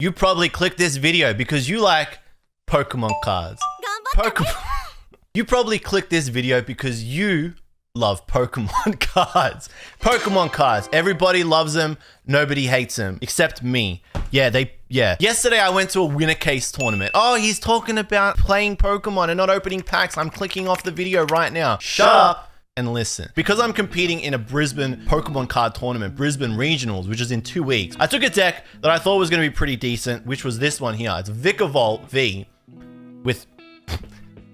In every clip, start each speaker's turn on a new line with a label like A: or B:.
A: You probably clicked this video because you like Pokemon cards. You probably clicked this video because you love Pokemon cards. Pokemon cards. Everybody loves them. Nobody hates them except me. Yeah. Yesterday I went to a winner case tournament. Oh, he's talking about playing Pokemon and not opening packs. I'm clicking off the video right now. Shut up and listen. Because I'm competing in a Brisbane Pokemon card tournament, Brisbane Regionals, which is in 2 weeks. I took a deck that I thought was going to be pretty decent, which was this one here. It's Vikavolt V with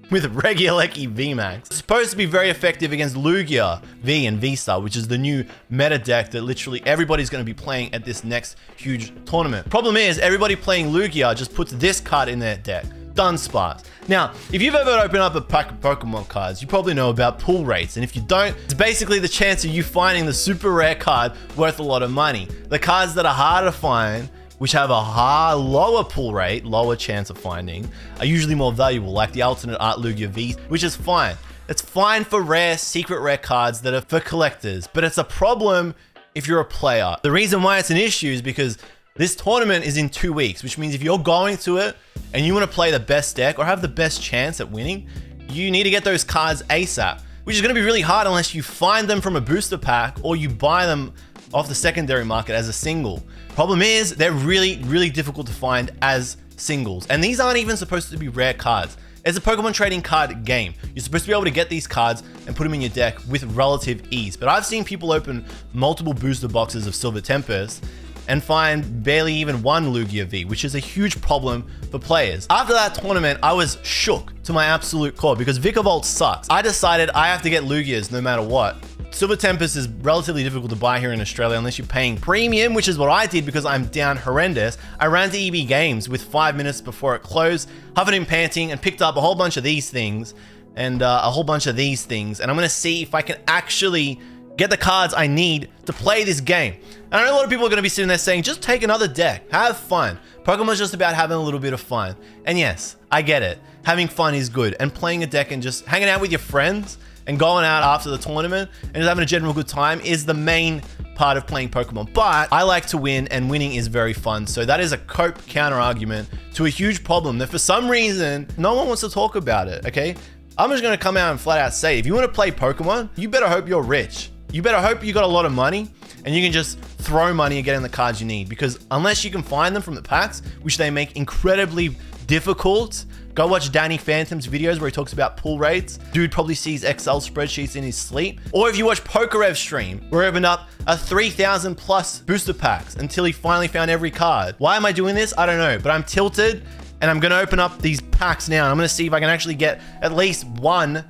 A: Regieleki VMAX. It's supposed to be very effective against Lugia V and VSTAR, which is the new meta deck that literally everybody's going to be playing at this next huge tournament. Problem is, everybody playing Lugia just puts this card in their deck. Done sparks. Now, if you've ever opened up a pack of Pokemon cards, you probably know about pull rates. And if you don't, it's basically the chance of you finding the super rare card worth a lot of money. The cards that are harder to find, which have a lower pull rate, lower chance of finding, are usually more valuable, like the Alternate Art Lugia V, which is fine. It's fine for rare, secret rare cards that are for collectors, but it's a problem if you're a player. The reason why it's an issue is because this tournament is in 2 weeks, which means if you're going to it and you want to play the best deck or have the best chance at winning, you need to get those cards ASAP, which is going to be really hard unless you find them from a booster pack or you buy them off the secondary market as a single. Problem is, they're really, really difficult to find as singles. And these aren't even supposed to be rare cards. It's a Pokemon trading card game. You're supposed to be able to get these cards and put them in your deck with relative ease. But I've seen people open multiple booster boxes of Silver Tempest and find barely even one Lugia V, which is a huge problem for players. After that tournament, I was shook to my absolute core because Vikavolt sucks. I decided I have to get Lugias no matter what. Silver Tempest is relatively difficult to buy here in Australia unless you're paying premium, which is what I did because I'm down horrendous. I ran to EB Games with 5 minutes before it closed, huffing and panting, and picked up a whole bunch of these things and a whole bunch of these things. And I'm going to see if I can actually get the cards I need to play this game. And I know a lot of people are going to be sitting there saying, just take another deck, have fun. Pokemon's just about having a little bit of fun. And yes, I get it. Having fun is good. And playing a deck and just hanging out with your friends and going out after the tournament and just having a general good time is the main part of playing Pokemon. But I like to win, and winning is very fun. So that is a counter argument to a huge problem that for some reason, no one wants to talk about it, okay? I'm just going to come out and flat out say, if you want to play Pokemon, you better hope you're rich. You better hope you got a lot of money and you can just throw money and get in the cards you need, because unless you can find them from the packs, which they make incredibly difficult. Go watch Danny Phantom's videos where he talks about pull rates. Dude probably sees Excel spreadsheets in his sleep. Or if you watch Pokerev's stream, where he opened up a 3,000 plus booster packs until he finally found every card. Why am I doing this? I don't know, but I'm tilted and I'm gonna open up these packs now and I'm gonna see if I can actually get at least one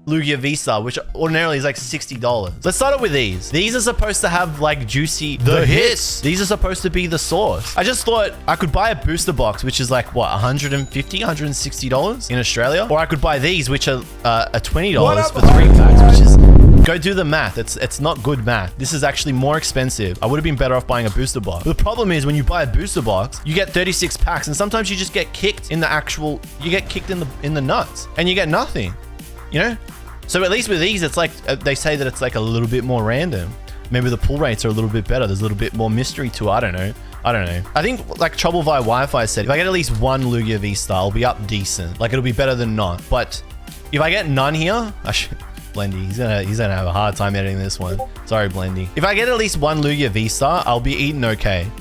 A: Lugia VSTAR, which ordinarily is like $60. Let's start off with these. These are supposed to have like juicy the hits. These are supposed to be the sauce. I just thought I could buy a booster box, which is like what, $150, $160 in Australia, or I could buy these, which are $20 for 3 packs, which is, go do the math. It's not good math. This is actually more expensive. I would have been better off buying a booster box. But the problem is when you buy a booster box, you get 36 packs, and sometimes you just get kicked in the actual, you get kicked in the nuts, and you get nothing. You know? So at least with these, it's like, they say that it's like a little bit more random. Maybe the pull rates are a little bit better. There's a little bit more mystery to it. I don't know. I think like Trouble via Wi-Fi said, if I get at least one Lugia VSTAR, I'll be up decent. Like it'll be better than not. But if I get none here, Blendy, he's gonna have a hard time editing this one. Sorry, Blendy. If I get at least one Lugia VSTAR, I'll be eating okay.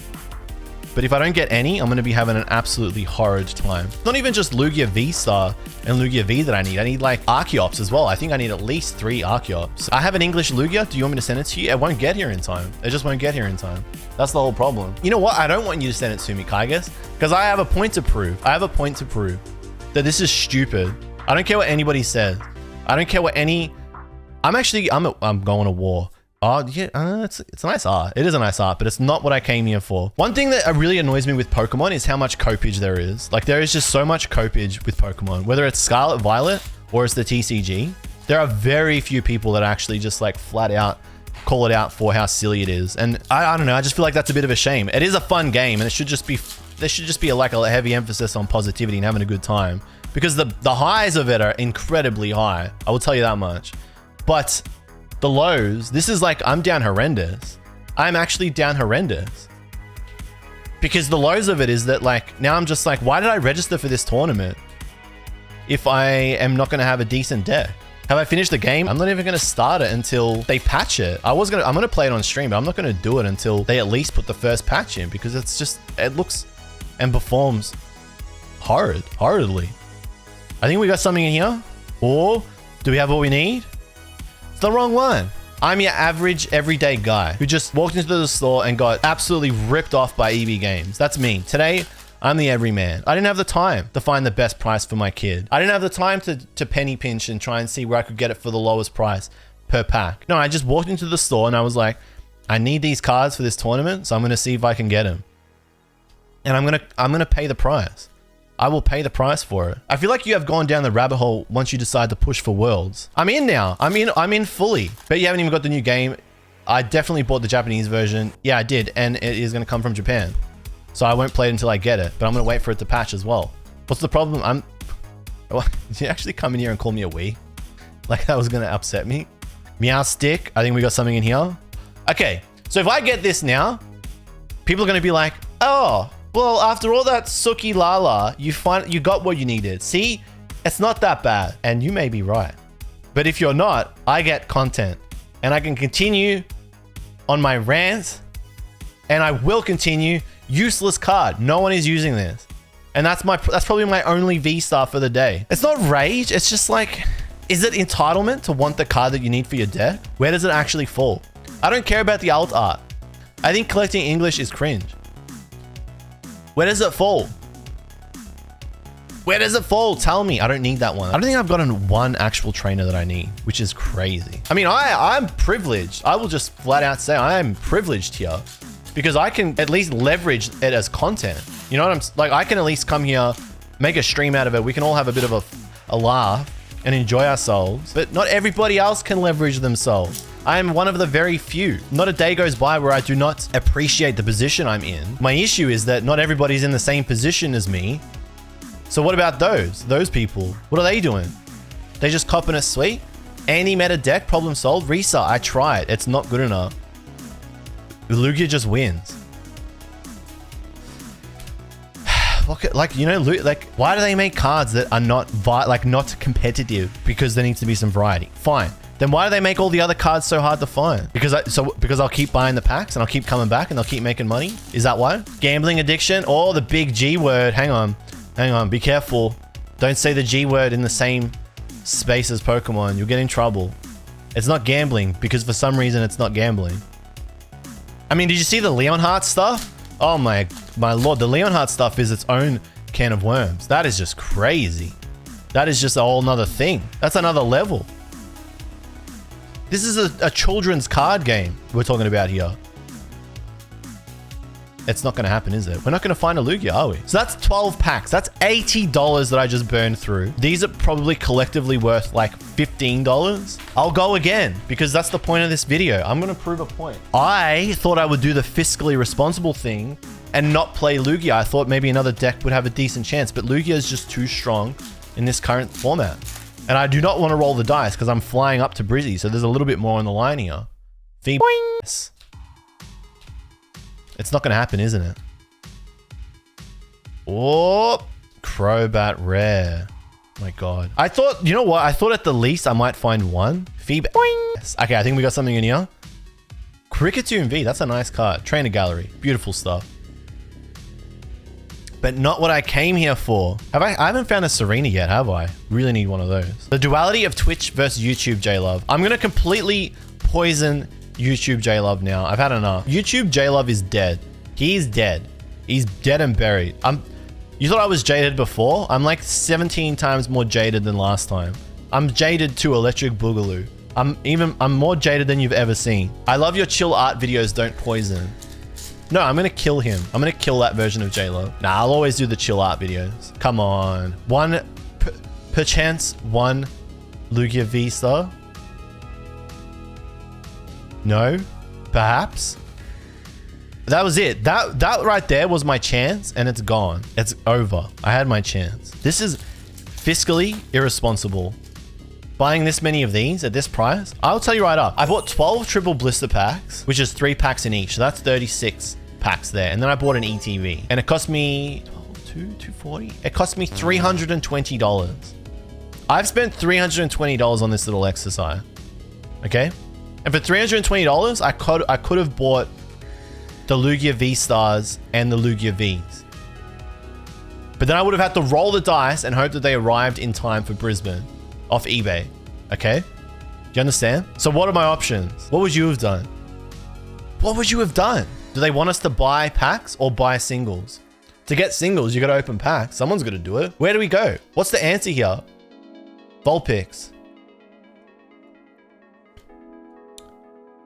A: But if I don't get any, I'm going to be having an absolutely horrid time. It's not even just Lugia VSTAR and Lugia V that I need. I need like Archeops as well. I think I need at least 3 Archeops. I have an English Lugia. Do you want me to send it to you? It won't get here in time. It just won't get here in time. That's the whole problem. You know what? I don't want you to send it to me, Kygus, because I have a point to prove. I have a point to prove that this is stupid. I don't care what anybody says. I don't care what any... I'm going to war. Oh, yeah, it's a nice art. It is a nice art, but it's not what I came here for. One thing that really annoys me with Pokemon is how much copage there is. Like, there is just so much copage with Pokemon. Whether it's Scarlet Violet or it's the TCG, there are very few people that actually just, like, flat out call it out for how silly it is. And I don't know, I just feel like that's a bit of a shame. It is a fun game, and it should just be... There should just be like a heavy emphasis on positivity and having a good time. Because the highs of it are incredibly high. I will tell you that much. But... the lows, this is like, I'm down horrendous. I'm actually down horrendous. Because the lows of it is that like, now I'm just like, why did I register for this tournament if I am not going to have a decent deck? Have I finished the game? I'm not even going to start it until they patch it. I'm going to play it on stream, but I'm not going to do it until they at least put the first patch in, because it's just, it looks and performs horridly. I think we got something in here. Or do we have what we need? It's the wrong one. I'm your average everyday guy who just walked into the store and got absolutely ripped off by EB Games. That's me. Today, I'm the everyman. I didn't have the time to find the best price for my kid. I didn't have the time to penny pinch and try and see where I could get it for the lowest price per pack. No, I just walked into the store and I was like, I need these cards for this tournament, so I'm going to see if I can get them. And I'm going to pay the price. I will pay the price for it. I feel like you have gone down the rabbit hole once you decide to push for Worlds. I'm in now. I'm in fully. But you haven't even got the new game. I definitely bought the Japanese version. Yeah, I did. And it is going to come from Japan. So I won't play it until I get it. But I'm going to wait for it to patch as well. What's the problem? Did you actually come in here and call me a wee? Like that was going to upset me? Meow stick. I think we got something in here. Okay. So if I get this now, people are going to be like, oh, well, after all that Suki Lala, you got what you needed. See, it's not that bad. And you may be right. But if you're not, I get content. And I can continue on my rant. And I will continue. Useless card. No one is using this. And that's probably my only V-star for the day. It's not rage. It's just like, is it entitlement to want the card that you need for your deck? Where does it actually fall? I don't care about the alt art. I think collecting English is cringe. Where does it fall? Where does it fall? Tell me. I don't need that one. I don't think I've gotten one actual trainer that I need, which is crazy. I mean, I'm privileged. I will just flat out say I am privileged here because I can at least leverage it as content. You know what I'm like? I can at least come here, make a stream out of it. We can all have a bit of a laugh and enjoy ourselves, but not everybody else can leverage themselves. I am one of the very few. Not a day goes by where I do not appreciate the position I'm in. My issue is that not everybody's in the same position as me. So what about those people? What are they doing? They just copping a sweet? Anti-meta deck, problem solved. Risa, I tried. It's not good enough. Lugia just wins. Like, you know, like, why do they make cards that are not competitive? Because there needs to be some variety. Fine. Then why do they make all the other cards so hard to find? Because I'll keep buying the packs and I'll keep coming back and they'll keep making money? Is that why? Gambling addiction? Oh, the big G word. Hang on. Be careful. Don't say the G word in the same space as Pokemon. You'll get in trouble. It's not gambling because for some reason it's not gambling. I mean, did you see the Leonhardt stuff? Oh my lord. The Leonhardt stuff is its own can of worms. That is just crazy. That is just a whole nother thing. That's another level. This is a children's card game we're talking about here. It's not going to happen, is it? We're not going to find a Lugia, are we? So that's 12 packs. That's $80 that I just burned through. These are probably collectively worth like $15. I'll go again because that's the point of this video. I'm going to prove a point. I thought I would do the fiscally responsible thing and not play Lugia. I thought maybe another deck would have a decent chance, but Lugia is just too strong in this current format. And I do not want to roll the dice because I'm flying up to Brizzy. So there's a little bit more on the line here. It's not going to happen, isn't it? Oh, Crobat rare. My God. I thought, you know what? I thought at the least I might find one. Okay, I think we got something in here. Cricketune V. That's a nice card. Trainer Gallery. Beautiful stuff. But not what I came here for. I haven't found a Serena yet, have I? Really need one of those. The duality of Twitch versus YouTube JLUV. I'm going to completely poison YouTube JLUV now. I've had enough. YouTube JLUV is dead. He's dead. He's dead and buried. You thought I was jaded before? I'm like 17 times more jaded than last time. I'm jaded to Electric Boogaloo. I'm more jaded than you've ever seen. I love your chill art videos, don't poison. No, I'm going to kill him. I'm going to kill that version of JLUV. Nah, I'll always do the chill art videos. Come on. Perchance one Lugia VSTAR? No? Perhaps? That was it. That right there was my chance and it's gone. It's over. I had my chance. This is fiscally irresponsible. Buying this many of these at this price, I'll tell you right up. I bought 12 triple blister packs, which is 3 packs in each. So that's 36 packs there. And then I bought an ETB. And it cost me... 240. It cost me $320. I've spent $320 on this little exercise. Okay? And for $320, I could have bought the Lugia VSTARs and the Lugia Vs. But then I would have had to roll the dice and hope that they arrived in time for Brisbane off eBay. Okay? Do you understand? So what are my options? What would you have done? What would you have done? Do they want us to buy packs or buy singles? To get singles, you got to open packs. Someone's got to do it. Where do we go? What's the answer here? Vulpix.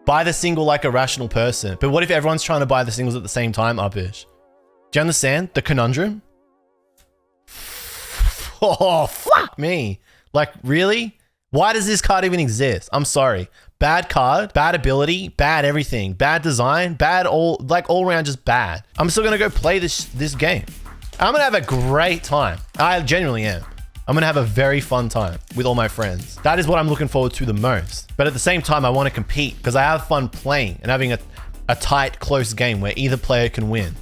A: Buy the single like a rational person. But what if everyone's trying to buy the singles at the same time, Upish? Do you understand the conundrum? Oh, fuck me. Like, really? Why does this card even exist? I'm sorry. Bad card, bad ability, bad everything, bad design, bad all around just bad. I'm still gonna go play this game. I'm gonna have a great time. I genuinely am. I'm gonna have a very fun time with all my friends. That is what I'm looking forward to the most. But at the same time, I want to compete because I have fun playing and having a tight, close game where either player can win.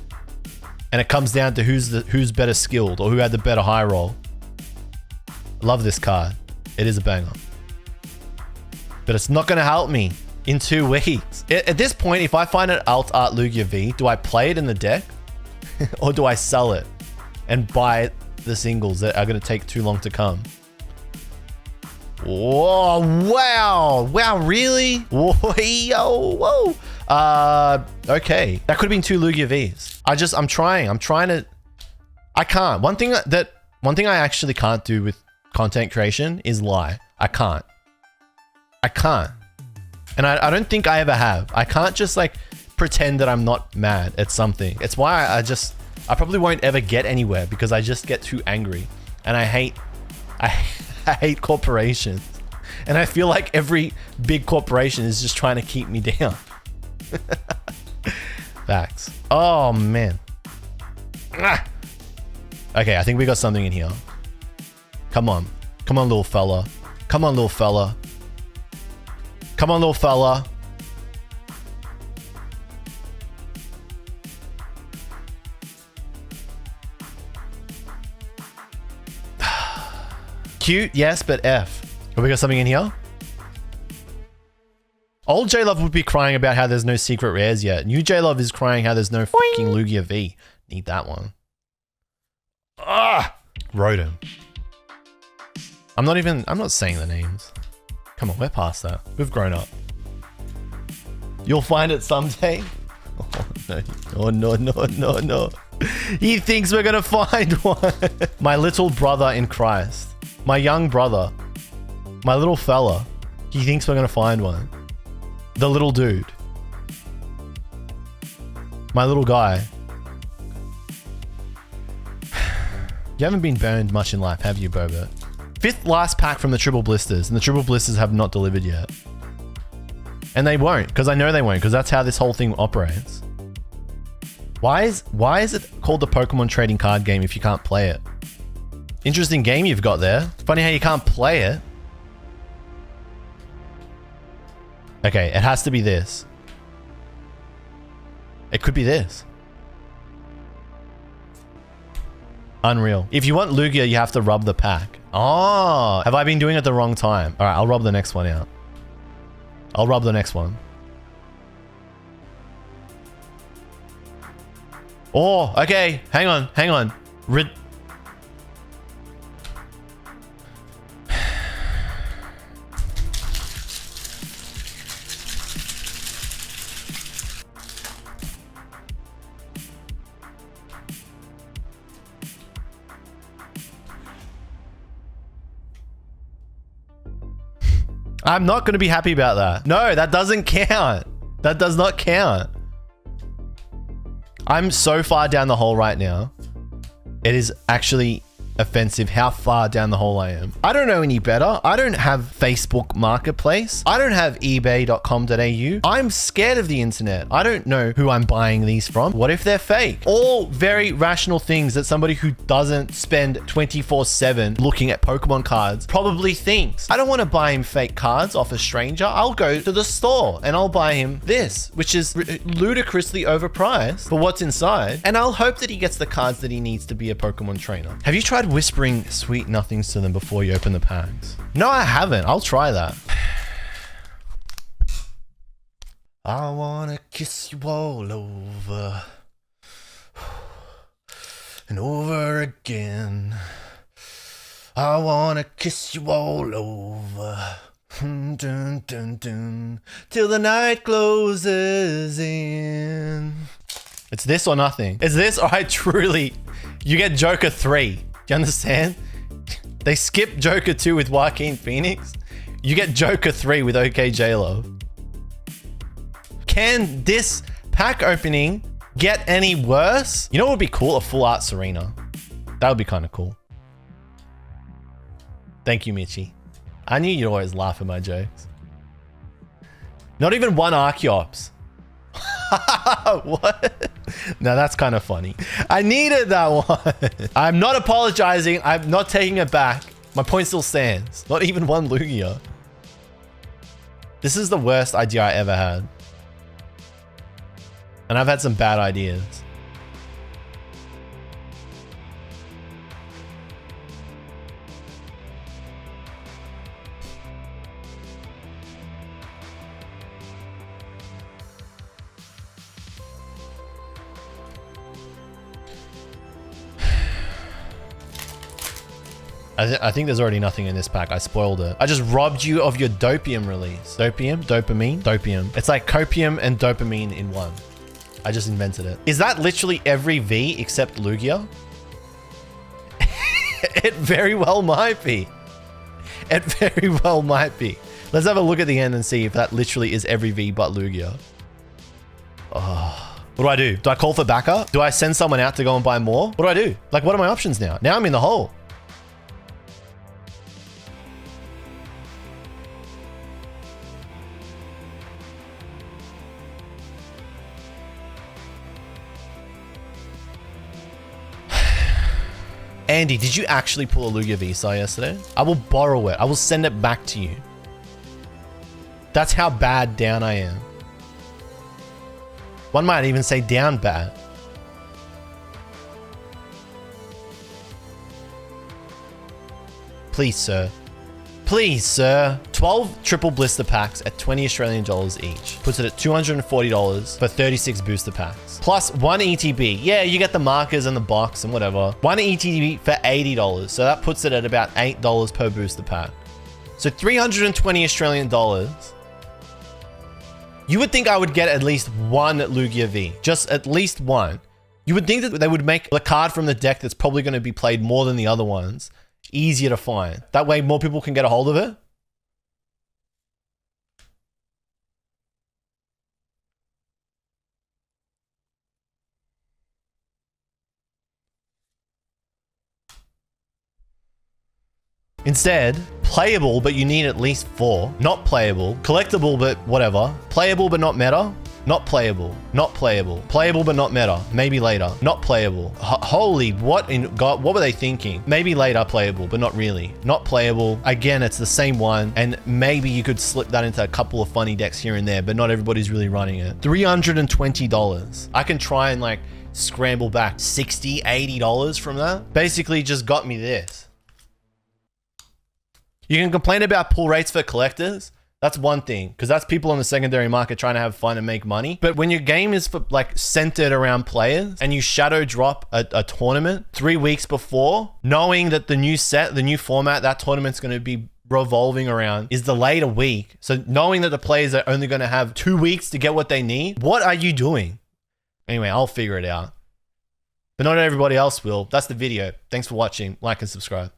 A: And it comes down to who's better skilled or who had the better high roll. Love this card. It is a banger. But it's not going to help me in 2 weeks. At this point, if I find an Alt Art Lugia V, do I play it in the deck? Or do I sell it and buy the singles that are going to take too long to come? Whoa, wow. Wow, really? Whoa, yo, whoa. Okay. That could have been 2 Lugia Vs. I'm trying to... I can't. One thing I actually can't do with content creation is lie. I can't. And I don't think I ever have. I can't just like pretend that I'm not mad at something. It's why I probably won't ever get anywhere because I just get too angry. And I hate corporations. And I feel like every big corporation is just trying to keep me down. Facts. Oh man. Okay, I think we got something in here. Come on. Come on, little fella. Come on, little fella. Come on, little fella. Cute, yes, but F. Have we got something in here? Old JLUV would be crying about how there's no secret rares yet. New JLUV is crying how there's no fucking Lugia V. Need that one. Ah! Rotom. I'm not saying the names. Come on, we're past that. We've grown up. You'll find it someday. Oh, no. He thinks we're gonna find one. My little brother in Christ. My young brother. My little fella. He thinks we're gonna find one. The little dude. My little guy. You haven't been burned much in life, have you, Boba? 5th last pack from the triple blisters, and the triple blisters have not delivered yet. And they won't, because I know they won't, because that's how this whole thing operates. Why is it called the Pokemon trading card game if you can't play it? Interesting game you've got there. Funny how you can't play it. Okay, it has to be this. It could be this. Unreal. If you want Lugia, you have to rub the pack. Oh, have I been doing it the wrong time? All right, I'll rub the next one out. I'll rub the next one. Oh, okay. Hang on. I'm not going to be happy about that. No, that doesn't count. That does not count. I'm so far down the hole right now. It is actually offensive how far down the hole I am. I don't know any better. I don't have Facebook Marketplace. I don't have ebay.com.au. I'm scared of the internet. I don't know who I'm buying these from. What if they're fake? All very rational things that somebody who doesn't spend 24/7 looking at Pokemon cards probably thinks. I don't want to buy him fake cards off a stranger. I'll go to the store and I'll buy him this, which is ludicrously overpriced for what's inside. And I'll hope that he gets the cards that he needs to be a Pokemon trainer. Have you tried whispering sweet nothings to them before you open the packs? No, I haven't. I'll try that. I wanna kiss you all over and over again. I wanna kiss you all over. Dun, dun, dun, till the night closes in. It's this or nothing. It's this or I truly... You get Joker 3. Do you understand? They skip Joker 2 with Joaquin Phoenix. You get Joker 3 with okJLUV. Can this pack opening get any worse? You know what would be cool? A full art Serena. That would be kind of cool. Thank you, Mitchie. I knew you'd always laugh at my jokes. Not even one Archeops. What? No, that's kind of funny. I needed that one. I'm not apologizing. I'm not taking it back. My point still stands. Not even one Lugia. This is the worst idea I ever had. And I've had some bad ideas. I think there's already nothing in this pack. I spoiled it. I just robbed you of your Dopium release. Dopium? Dopamine? Dopium. It's like copium and dopamine in one. I just invented it. Is that literally every V except Lugia? It very well might be. It very well might be. Let's have a look at the end and see if that literally is every V but Lugia. Oh. What do I do? Do I call for backup? Do I send someone out to go and buy more? What do I do? Like, what are my options now? Now I'm in the hole. Andy, did you actually pull a Lugia VSTAR yesterday? I will borrow it. I will send it back to you. That's how bad down I am. One might even say down bad. Please, sir. Please, sir. 12 triple blister packs at 20 Australian dollars each. Puts it at $240 for 36 booster packs. Plus 1 ETB. Yeah, you get the markers and the box and whatever. 1 ETB for $80. So that puts it at about $8 per booster pack. So 320 Australian dollars. You would think I would get at least one Lugia V. Just at least one. You would think that they would make the card from the deck that's probably going to be played more than the other ones easier to find. That way more people can get a hold of it. Instead, playable, but you need at least 4. Not playable. Collectible, but whatever. Playable, but not meta. Not playable. Not playable. Playable, but not meta. Maybe later. Not playable. Holy, what in God, what were they thinking? Maybe later playable, but not really. Not playable. Again, it's the same one. And maybe you could slip that into a couple of funny decks here and there, but not everybody's really running it. $320. I can try and like scramble back $60, $80 from that. Basically just got me this. You can complain about pull rates for collectors. That's one thing, because that's people on the secondary market trying to have fun and make money. But when your game is for, like centered around players and you shadow drop a tournament 3 weeks before, knowing that the new set, the new format that tournament's going to be revolving around is delayed a week. So knowing that the players are only going to have 2 weeks to get what they need, what are you doing? Anyway, I'll figure it out. But not everybody else will. That's the video. Thanks for watching. Like and subscribe.